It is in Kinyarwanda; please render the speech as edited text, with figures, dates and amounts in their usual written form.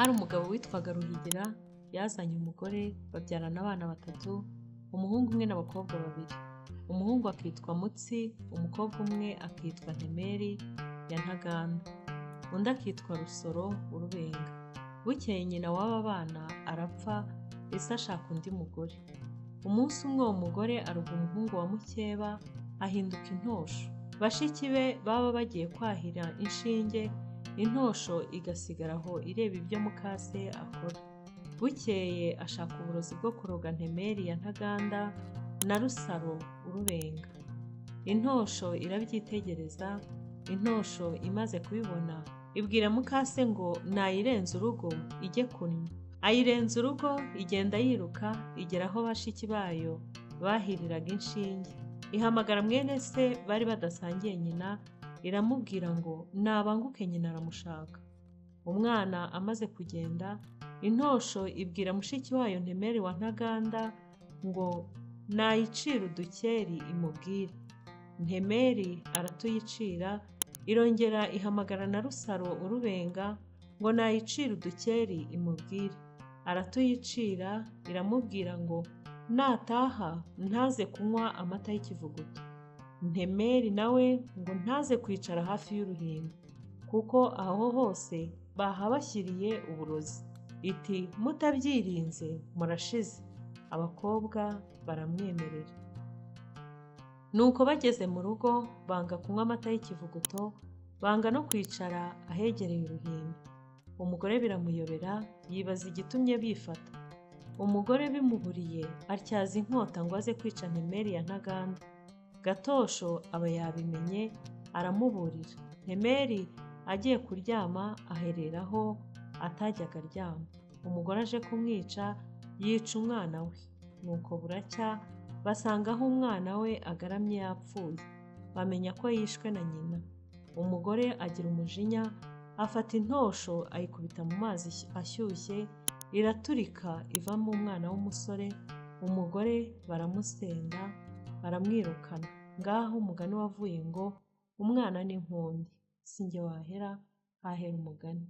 Hari umugabo witwaga Ruhigira yazanye umugore babyarana abana batatu, umuhungu umwe n'abakobwa babiri. Umuhungu akitwa Mutsi, umukobwa umwe akitwa Ntemeri ya Ntaganda, undi akitwa Rusoro Urubenga. Bukeye nyina w'aba bana arapfa, ise ashaka undi mugore. Umunsi umwe uwo mugore aruga umuhungu wa Mukeba ahinduka intosho. Bashiki be baba bagiye kwahira inshinge, intosho igasigara aho ireba ibyo mukase akora. Bukeye ashaka uburozi bwo kuroga Ntemeri ya Ntaganda na Rusaro Urubenga. Intosho irabyitegereza, intosho imaze kubibona ibwira mukase ngo nayirenze urugo ijye kunywa. Ayirenza urugo igenda yiruka igera aho bashiki bayo bahiriraga inshinge. Ihamagara mwene se bari badasangiye nyina, iramubwira ngo nabanguke nyina aramushaka. Umwana amaze kugenda, intosho ibwira mushiki wayo Ntemeri wa Ntaganda ngo nayicira udukeri imubwire. Ntemeri aratuyicira, irongera ihamagara na Rusaro Urubenga ngo nayicira udukeri imubwire. Aratuyicira, iramubwira ngo nataha ntaze kunywa amata y'ikivuguto. Ntemeri nawe ngo ntaze kwicara hafi y'uruhimbi, kuko aho hose bahabashyiriye uburozi. Iti mutabyirinze murashize. Abakobwa baramwemerera. Nuko bageze mu rugo banga kunywa amata y'ikivuguto, banga no kwicara ahegereye uruhimbi. Umugore biramuyobera, yibaza igitumye bifata. Umugore bimuburiye atyaza inkota ngo aze kwica Ntemeri ya Ntaganda. Gatosho aba yabimenye, aramuburira. Ntemeri agiye kuryama ahereraho atajyaga aryama. Umugore aje kumwica, yica umwana we. Nuko buracya basanga aho umwana we agaramye yapfuye, bamenya ko yishwe na nyina. Umugore agira umujinya, afata intosho ayikubita mu mazi ashyushye, iraturika ivamo umwana w'umusore. Umugore baramusenda baramwirukana. Ngaho umugani wavuye ngo umwana n'inkundi, si njye wahera hahera umugani.